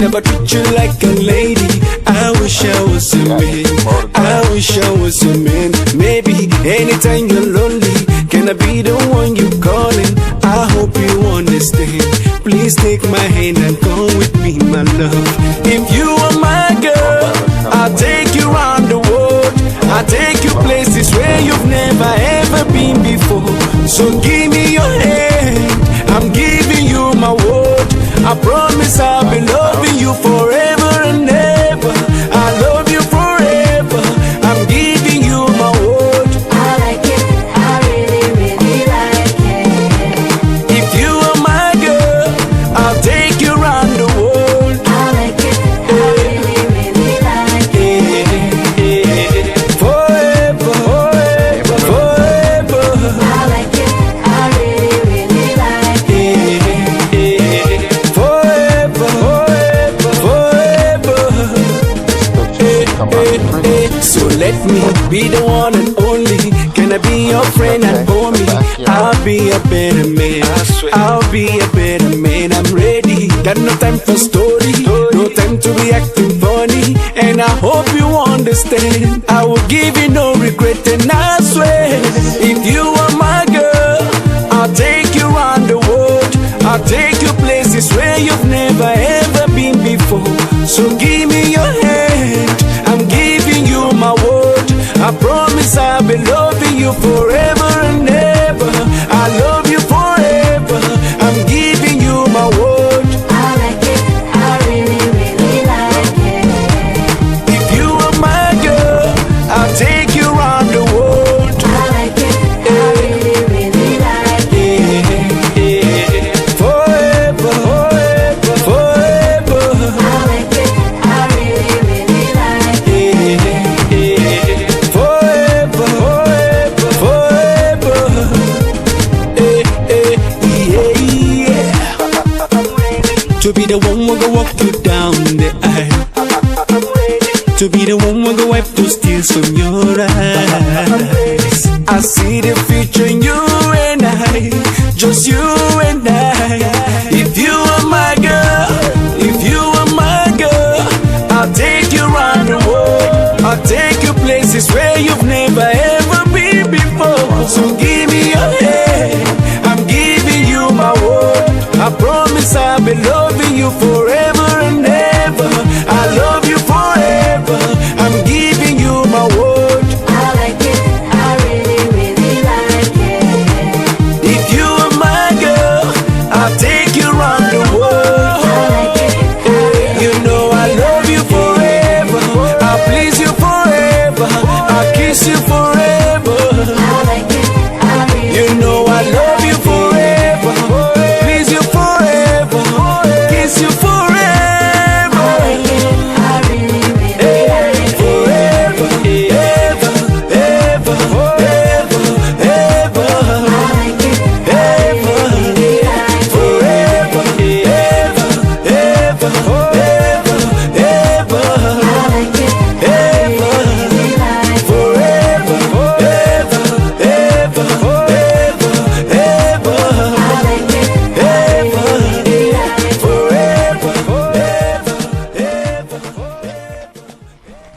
never treat you like a lady. I wish I was a man. I wish I was a man. Maybe anytime you're lonely, can I be the one you calling? I hope you understand. Please take my hand and go with me, my love. If you are my girl, I'll take you around the world. I'll take you places where you've never ever been before. So give me your hand, I'm giving you my word. I promise I'll be loving you forever and ever. I love you forever, I'm giving you my word. I like it, I really, really like it. If you are my girl, I'll take you around the world. I like it, I really, really like it. Forever, forever, forever. I like it, I really, really like it. Forever, forever, forever. So let me be the one and only. Can I be your friend and homie? I'll be a better man. I'll be a better man. I'm ready. Got no time for story, no time to be acting funny. And I hope you understand. I will give you no regret, and I swear, if you are my girl, I'll take you around the world. I'll take you places where you've never ever been before. So give me your hand, I'm giving you my word. I promise I'll be loving you forever and ever. I love you forever, I'm giving you my word. I like it, I really, really like it. If you are my girl, I'll take you around the world. I like it, I really, really like it. Forever, forever, forever. I like it, I really, really like it. Forever, forever, forever. Yeah. To be the one who go walk you down the aisle. To be the one who go wipe those tears from your eyes. I see the future in you and I, just you and I. If you are my girl, if you are my girl, I'll take you around the world. I'll take you places where